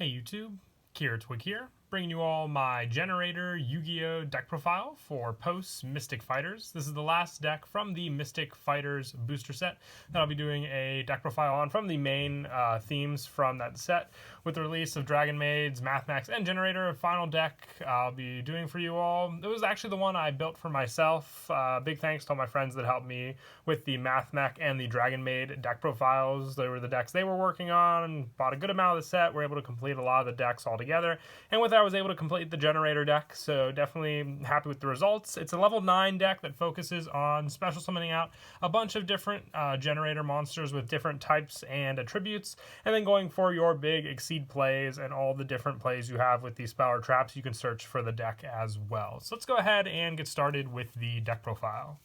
Hey YouTube, Kira Twig here, bringing you all my Generaider Yugioh deck profile for post Mystic Fighters. This is the last deck from the Mystic Fighters booster set that I'll be doing a deck profile on from the main themes from that set. With the release of Dragon Maids, Mathmax, and Generaider, final deck I'll be doing for you all. It was actually the one I built for myself. Big thanks to all my friends that helped me with the Mathmax and the Dragon Maid deck profiles. They were the decks they were working on, and bought a good amount of the set. Were able to complete a lot of the decks all together. And with that, I was able to complete the Generaider deck, so definitely happy with the results. It's a level 9 deck that focuses on special summoning out a bunch of different Generaider monsters with different types and attributes, and then going for your big Exceed plays and all the different plays you have with these spell or traps. You can search for the deck as well. So let's go ahead and get started with the deck profile.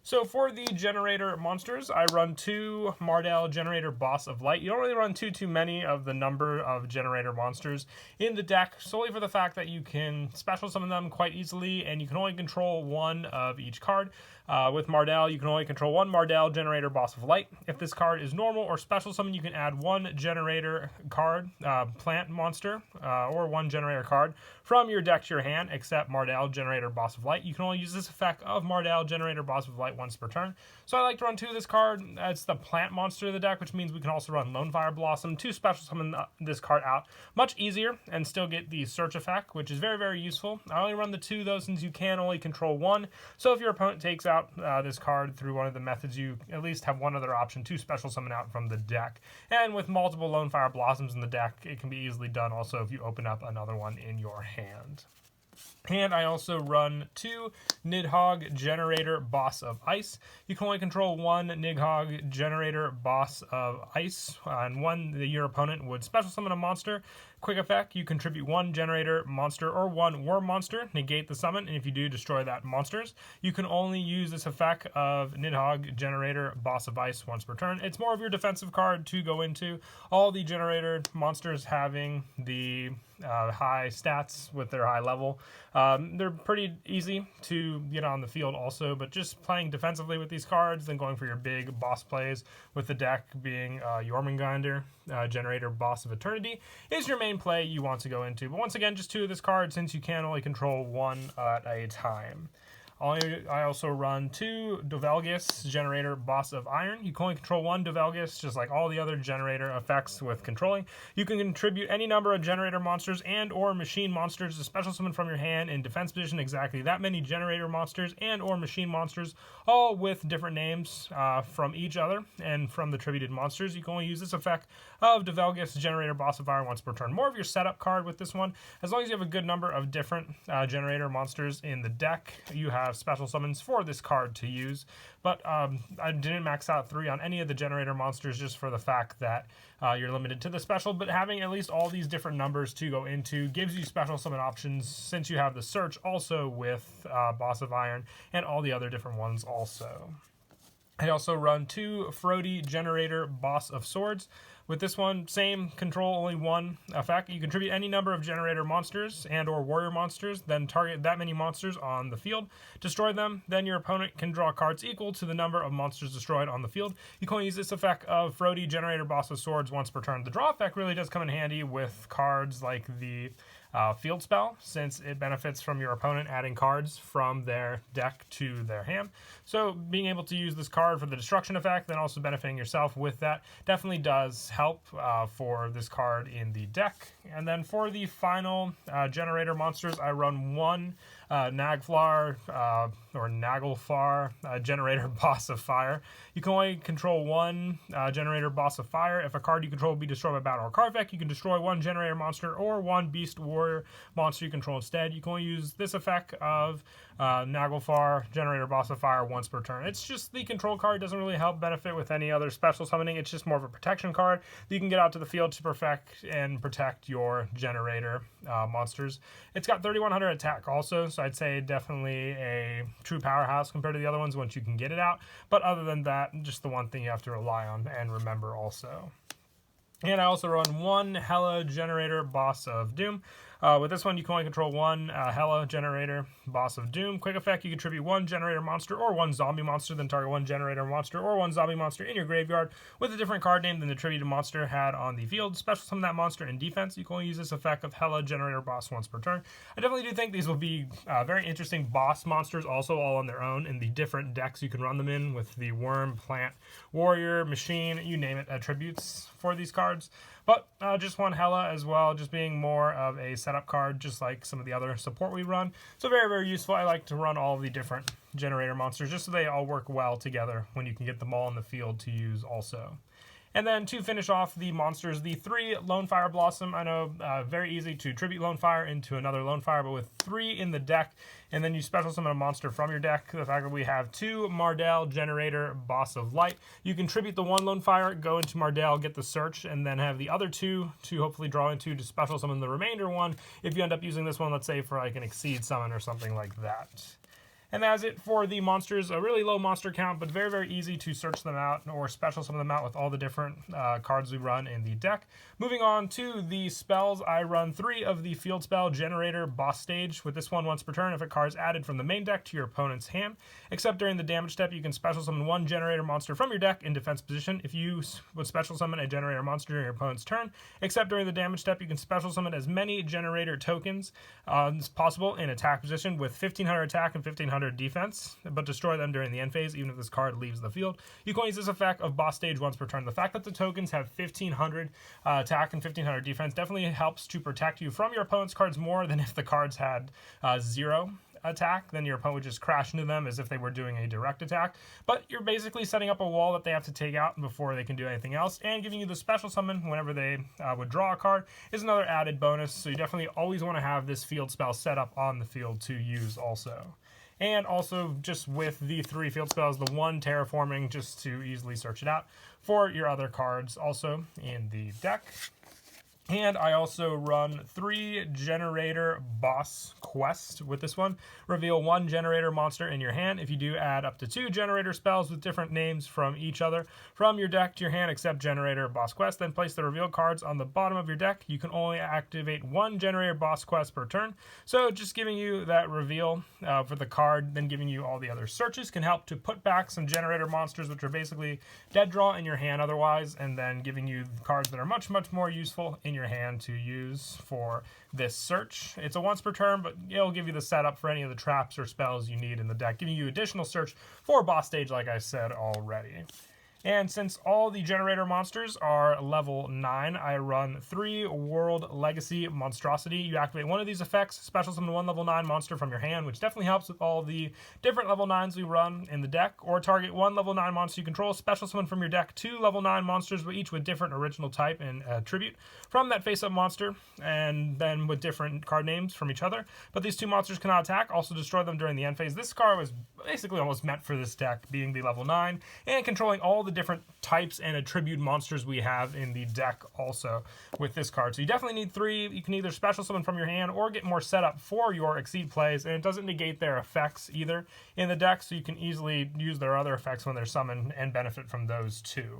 So for the Generaider monsters, I run 2 Mardell Generaider Boss of Light. You don't really run too many of the number of Generaider monsters in the deck, solely for the fact that you can special summon them quite easily, and you can only control one of each card. With Mardell, you can only control one Mardell Generaider Boss of Light. If this card is normal or special summon, you can add one Generaider card, plant monster, or one Generaider card from your deck to your hand, except Mardell Generaider Boss of Light. You can only use this effect of Mardell Generaider Boss of Light once per turn. So I like to run 2 of this card. It's the plant monster of the deck, which means we can also run Lone Fire Blossom to special summon this card out much easier and still get the search effect, which is very useful. I only run the 2 though, since you can only control one. So if your opponent takes out this card through one of the methods, you at least have one other option to special summon out from the deck. And with multiple Lone Fire Blossoms in the deck, it can be easily done also if you open up another one in your hand. And I also run 2 Nidhogg Generaider Boss of Ice. You can only control one Nidhogg Generaider Boss of Ice, and one that your opponent would special summon a monster. Quick effect, you contribute 1 Generator monster or 1 Worm monster, negate the summon, and if you do, destroy that monsters. You can only use this effect of Nidhogg Generator Boss of Ice once per turn. It's more of your defensive card to go into. All the Generator monsters having the high stats with their high level. They're pretty easy to get on the field also, but just playing defensively with these cards, then going for your big boss plays with the deck being Jormungandr, Generaider Boss of Eternity, is your main play you want to go into. But once again, just 2 of this card since you can only control one at a time. I also run 2 Dovelgus Generaider Boss of Iron. You can only control 1 Dovelgus, just like all the other Generaider effects with controlling. You can contribute any number of Generator monsters and or machine monsters to special summon from your hand in defense position, exactly that many Generator monsters and or machine monsters, all with different names from each other and from the tributed monsters. You can only use this effect of Dovelgus Generaider Boss of Iron once per turn. More of your setup card with this one. As long as you have a good number of different Generator monsters in the deck, you have special summons for this card to use. But I didn't max out 3 on any of the Generator monsters just for the fact that you're limited to the special, but having at least all these different numbers to go into gives you special summon options, since you have the search also with Boss of Iron and all the other different ones also. I also run 2 Frody Generaider Boss of Swords. With this one, same control, only 1 effect. You contribute any number of Generator monsters and or warrior monsters, then target that many monsters on the field, destroy them, then your opponent can draw cards equal to the number of monsters destroyed on the field. You can only use this effect of Frody Generator Boss of Swords once per turn. The draw effect really does come in handy with cards like the field spell, since it benefits from your opponent adding cards from their deck to their hand. So being able to use this card for the destruction effect, then also benefiting yourself with that, definitely does help for this card in the deck. And then for the final Generator monsters, I run 1 Naglfar or Naglfar Generator Boss of Fire. You can only control 1 Generator Boss of Fire. If a card you control be destroyed by battle or card effect, you can destroy 1 Generator monster or 1 Beast Warrior monster you control instead. You can only use this effect of Naglfar Generator Boss of Fire once per turn. It's just the control card, doesn't really help benefit with any other special summoning. It's just more of a protection card that you can get out to the field to perfect and protect your Generator monsters. It's got 3100 attack also, so I'd say definitely a true powerhouse compared to the other ones once you can get it out. But other than that, just the one thing you have to rely on and remember also. And I also run 1 Hela Generator Boss of Doom. With this one, you can only control one Hela Generator, Boss of Doom. Quick effect, you contribute one Generator monster or one zombie monster, then target one Generator monster or one zombie monster in your graveyard with a different card name than the attributed monster had on the field. Special summon that monster in defense. You can only use this effect of Hela Generator Boss once per turn. I definitely do think these will be very interesting boss monsters, also all on their own in the different decks you can run them in with the Worm, Plant, Warrior, Machine, you name it, attributes for these cards. But just one Hela as well, just being more of a setup card, just like some of the other support we run. So very, very useful. I like to run all of the different generator monsters just so they all work well together when you can get them all in the field to use also. And then to finish off the monsters, the 3 Lone Fire Blossom. I know very easy to tribute Lone Fire into another Lone Fire, but with 3 in the deck, and then you special summon a monster from your deck. The fact that we have 2 Mardell Generator Boss of Light. You can tribute the 1 Lone Fire, go into Mardell, get the search, and then have the other 2 to hopefully draw into to special summon the remainder 1 if you end up using this one, let's say, for like an Exceed summon or something like that. And that's it for the monsters. A really low monster count, but very, very easy to search them out or special summon them out with all the different cards we run in the deck. Moving on to the spells, I run 3 of the field spell Generator Boss Stage. With this one, once per turn, if a card is added from the main deck to your opponent's hand, except during the damage step, you can special summon 1 Generator monster from your deck in defense position. If you would special summon a Generator monster during your opponent's turn, except during the damage step, you can special summon as many Generator tokens as possible in attack position with 1500 attack and 1500 defense, but destroy them during the end phase, even if this card leaves the field. You can use this effect of Boss Stage once per turn. The fact that the tokens have 1500 attack and 1500 defense definitely helps to protect you from your opponent's cards more than if the cards had 0 attack, then your opponent would just crash into them as if they were doing a direct attack. But you're basically setting up a wall that they have to take out before they can do anything else, and giving you the special summon whenever they would draw a card is another added bonus. So you definitely always want to have this field spell set up on the field to use also. And also, just with the 3 field spells, the 1 Terraforming, just to easily search it out for your other cards also in the deck. And I also run 3 Generator Boss Quest with this one. Reveal 1 Generator monster in your hand. If you do, add up to 2 Generator spells with different names from each other from your deck to your hand, except Generator Boss Quest. Then place the revealed cards on the bottom of your deck. You can only activate 1 Generator Boss Quest per turn. So just giving you that reveal for the card, then giving you all the other searches can help to put back some Generator monsters, which are basically dead draw in your hand otherwise, and then giving you cards that are much, much more useful in your hand to use for this search. It's a once per turn, but it'll give you the setup for any of the traps or spells you need in the deck, giving you additional search for boss stage, like I said already. And since all the generator monsters are level 9, I run 3 World Legacy Monstrosity. You activate one of these effects, special summon 1 level 9 monster from your hand, which definitely helps with all the different level 9s we run in the deck, or target 1 level 9 monster you control, special summon from your deck 2 level 9 monsters, each with different original type and attribute from that face-up monster, and then with different card names from each other. But these 2 monsters cannot attack, also destroy them during the end phase. This card was basically almost meant for this deck, being the level 9, and controlling all the different types and attribute monsters we have in the deck also with this card. So you definitely need 3. You can either special summon from your hand or get more set up for your Exceed plays, and it doesn't negate their effects either in the deck, so you can easily use their other effects when they're summoned and benefit from those too.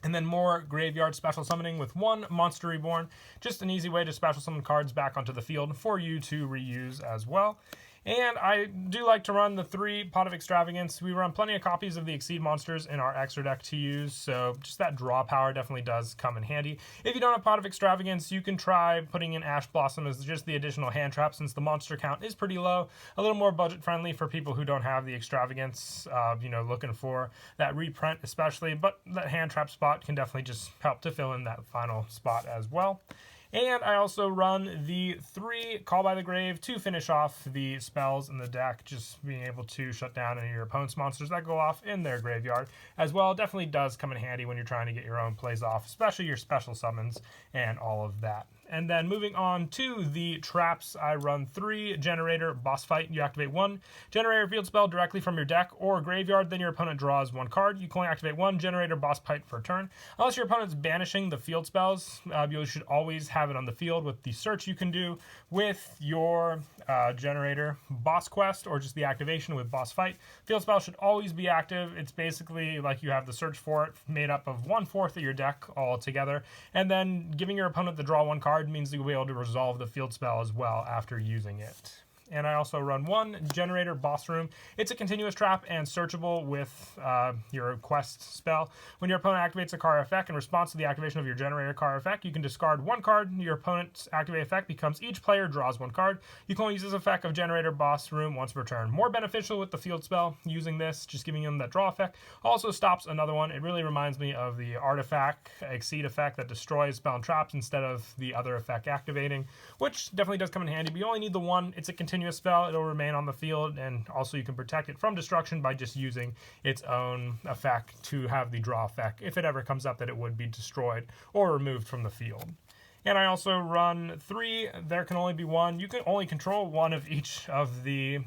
And then more graveyard special summoning with 1 Monster Reborn. Just an easy way to special summon cards back onto the field for you to reuse as well. And I do like to run the 3 Pot of Extravagance. We run plenty of copies of the Exceed monsters in our extra deck to use, so just that draw power definitely does come in handy. If you don't have Pot of Extravagance, you can try putting in Ash Blossom as just the additional hand trap, since the monster count is pretty low. A little more budget friendly for people who don't have the Extravagance, looking for that reprint especially, but that hand trap spot can definitely just help to fill in that final spot as well. And I also run the 3 Call by the Grave to finish off the spells in the deck, just being able to shut down any of your opponent's monsters that go off in their graveyard as well. Definitely does come in handy when you're trying to get your own plays off, especially your special summons and all of that. And then moving on to the traps, I run 3 Generator Boss Fight. You activate 1 Generator Field spell directly from your deck or graveyard, then your opponent draws 1 card. You can only activate 1 Generator Boss Fight per turn. Unless your opponent's banishing the field spells, you should always have it on the field with the search you can do with your Generator Boss Quest, or just the activation with Boss Fight. Field spell should always be active. It's basically like you have the search for it, made up of 1/4 of your deck all together, and then giving your opponent the draw 1 card card means you'll be able to resolve the field spell as well after using it. And I also run one Generator Boss Room. It's a continuous trap and searchable with your quest spell. When your opponent activates a card effect in response to the activation of your Generator card effect, you can discard one card. Your opponent's activate effect becomes each player draws one card. You can only use this effect of Generator Boss Room once per turn. More beneficial with the field spell, using this, just giving them that draw effect. Also stops another one. It really reminds me of the artifact Exceed effect that destroys spell and traps instead of the other effect activating, which definitely does come in handy, but you only need the one. It's a continuous spell. It'll remain on the field, and also you can protect it from destruction by just using its own effect to have the draw effect if it ever comes up that it would be destroyed or removed from the field. And I also run 3. There can only be one. You can only control one of each of the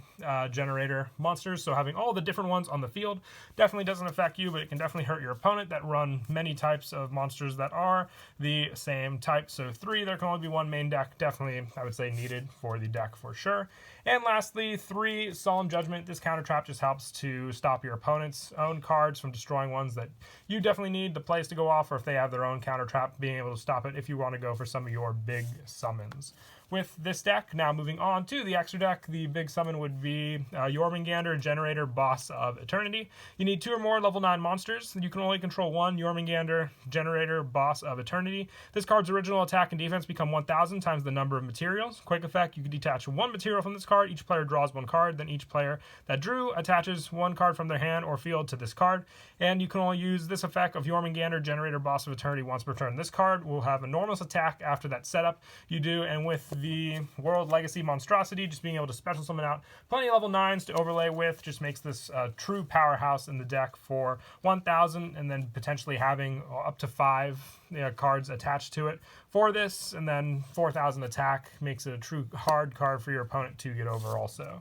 generator monsters, so having all the different ones on the field definitely doesn't affect you, but it can definitely hurt your opponent that run many types of monsters that are the same type. So 3, there can only be one main deck. Definitely, I would say, needed for the deck for sure. And lastly, 3, Solemn Judgment. This counter trap just helps to stop your opponent's own cards from destroying ones that you definitely need the plays to go off, or if they have their own counter trap, being able to stop it if you want to go for some of your big summons. With this deck, now moving on to the extra deck, the big summon would be Jormungandr, Generator Boss of Eternity. You need 2 or more level 9 monsters. You can only control one Jormungandr, Generator Boss of Eternity. This card's original attack and defense become 1,000 times the number of materials. Quick effect, you can detach one material from this card. Each player draws one card. Then each player that drew attaches one card from their hand or field to this card. And you can only use this effect of Jormungandr, Generator Boss of Eternity once per turn. This card will have enormous attack after that setup you do, and with the World Legacy Monstrosity, just being able to special summon out plenty of level 9s to overlay with, just makes this a true powerhouse in the deck for 1,000, and then potentially having up to 5 cards attached to it for this, and then 4,000 attack makes it a true hard card for your opponent to get over also.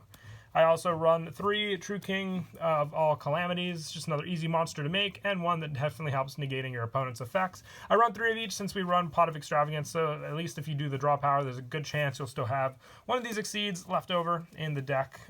I also run 3 True King of All Calamities, just another easy monster to make, and one that definitely helps negating your opponent's effects. I run 3 of each since we run Pot of Extravagance, so at least if you do the draw power, there's a good chance you'll still have one of these Exceeds left over in the deck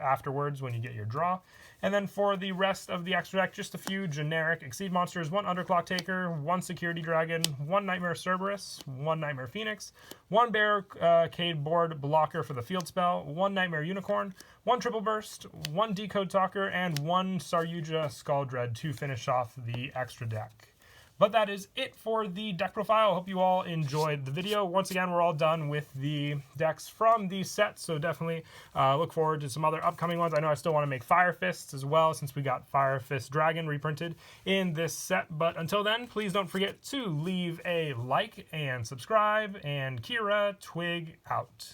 afterwards when you get your draw. And then for the rest of the extra deck, just a few generic Exceed monsters: 1 Underclock Taker, 1 Security Dragon, 1 Nightmare Cerberus, 1 Nightmare Phoenix, 1 Barricade Board Blocker for the field spell, 1 Nightmare Unicorn, 1 Triple Burst, 1 Decode Talker, and 1 Saryuja Skull Dread to finish off the extra deck. But that is it for the deck profile. I hope you all enjoyed the video. Once again, we're all done with the decks from the set, so definitely look forward to some other upcoming ones. I know I still want to make Fire Fists as well, since we got Fire Fist Dragon reprinted in this set. But until then, please don't forget to leave a like and subscribe, and Kira Twig out.